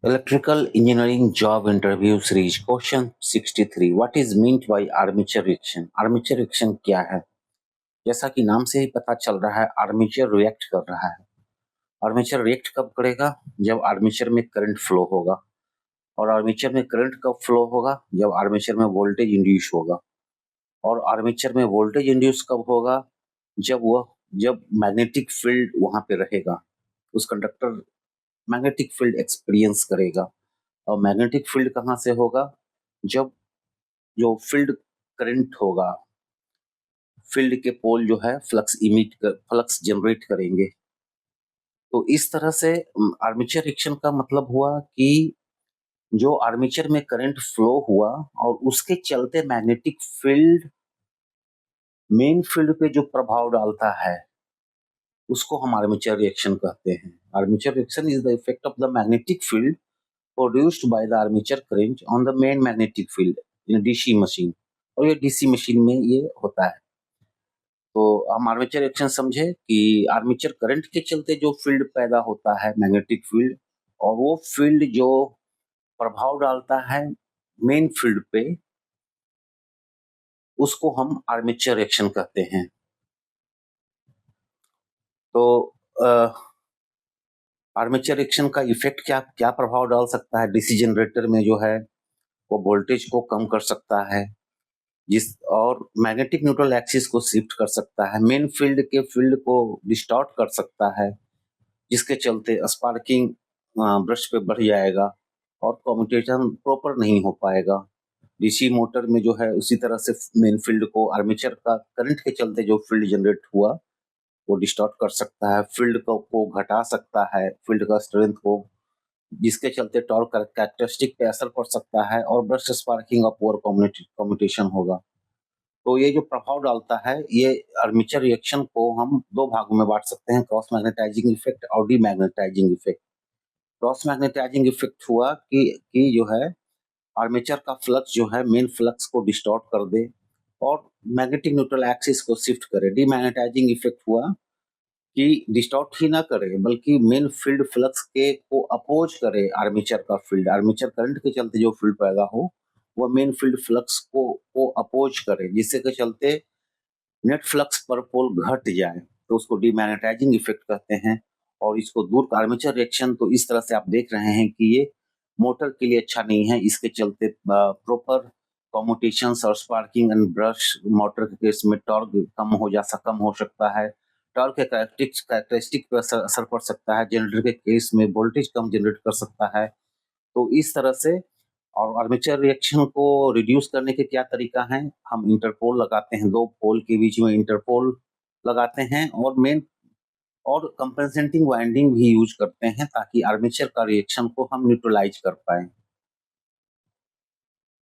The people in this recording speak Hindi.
Electrical Engineering Job Interview Series Question 63 What is meant by armature reaction? Armature reaction क्या है? जैसा कि नाम से ही पता चल रहा है, आर्मेचर रिएक्ट कर रहा है। आर्मेचर रिएक्ट कब करेगा? जब आर्मेचर में करंट फ्लो होगा। और आर्मेचर में करंट कब फ्लो होगा? जब आर्मेचर में वोल्टेज इंड्यूस होगा। और आर्मेचर में वोल्टेज इंड्यूस कब होगा? जब मैग्नेटिक फील्ड वहां पे रहेगा, उस कंडक्टर मैग्नेटिक फील्ड एक्सपीरियंस करेगा। और मैग्नेटिक फील्ड कहाँ से होगा? जब जो फील्ड करंट होगा, फील्ड के पोल जो है फ्लक्स जनरेट करेंगे। तो इस तरह से आर्मेचर रिएक्शन का मतलब हुआ कि जो आर्मेचर में करंट फ्लो हुआ और उसके चलते मैग्नेटिक फील्ड मेन फील्ड पे जो प्रभाव डालता है, उसको हम आर्मेचर रिएक्शन कहते हैं। Armature reaction is the effect of the magnetic field produced by the armature current on the main magnetic field in a DC machine. और ये डीसी मशीन में ये होता है। तो हम आर्मेचर रिएक्शन समझे कि आर्मेचर करंट के चलते जो फील्ड पैदा होता है, मैग्नेटिक फील्ड, और वो फील्ड जो प्रभाव डालता है मेन फील्ड पे, उसको हम आर्मेचर रिएक्शन कहते हैं। तो आर्मेचर रिएक्शन का इफेक्ट क्या प्रभाव डाल सकता है? डीसी जनरेटर में जो है वो वोल्टेज को कम कर सकता है, और मैग्नेटिक न्यूट्रल एक्सिस को शिफ्ट कर सकता है, मेन फील्ड के फील्ड को डिस्टॉर्ट कर सकता है, जिसके चलते स्पार्किंग ब्रश पे बढ़ जाएगा और कम्यूटेशन प्रॉपर नहीं हो पाएगा। डीसी मोटर में जो है उसी तरह से मेन फील्ड को आर्मेचर का करंट के चलते जो फील्ड जनरेट हुआ वो डिस्टॉर्ट कर सकता है, फील्ड को घटा सकता है, फील्ड का स्ट्रेंथ को, जिसके चलते टॉर्क कैरेक्टरिस्टिक पे असर पड़ सकता है और ब्रश स्पार्किंग और पुअर कम्यूटेशन होगा। तो ये जो प्रभाव डालता है, ये आर्मेचर रिएक्शन को हम दो भागों में बांट सकते हैं, क्रॉस मैग्नेटाइजिंग इफेक्ट और demagnetizing effect. Cross magnetizing effect हुआ कि जो है आर्मेचर का फ्लक्स जो है मेन फ्लक्स को डिस्टॉर्ट कर दे और मैग्नेटिक न्यूट्रल एक्सिस को शिफ्ट करे। डीमैग्नेटाइजिंग इफेक्ट हुआ कि डिस्टॉर्ट ही ना करे बल्कि मेन फील्ड फ्लक्स के को अपोज करे आर्मेचर का फील्ड। आर्मेचर करंट के चलते जो फील्ड पैदा हो वो मेन फील्ड फ्लक्स को अपोज करे, जिससे के चलते नेट फ्लक्स पर पोल घट जाए, तो उसको डीमैग्नेटाइजिंग इफेक्ट कहते हैं। और इसको दूर आर्मेचर रिएक्शन तो इस तरह से आप देख रहे हैं कि ये मोटर के लिए अच्छा नहीं है। इसके चलते प्रॉपर कम्यूटेशंस और स्पार्किंग एंड ब्रश मोटर के केस में टॉर्क कम हो सकता है, टॉर्क के कैरेक्टरिस्टिक पर असर पड़ सकता है, जनरेटर के केस में वोल्टेज कम जनरेट कर सकता है। तो इस तरह से, और आर्मेचर रिएक्शन को रिड्यूस करने के क्या तरीका है? हम इंटरपोल लगाते हैं, दो पोल के बीच में इंटरपोल लगाते हैं और कंपेंसेटिंग वाइंडिंग भी यूज करते हैं ताकि आर्मेचर का रिएक्शन को हम न्यूट्रलाइज कर पाए।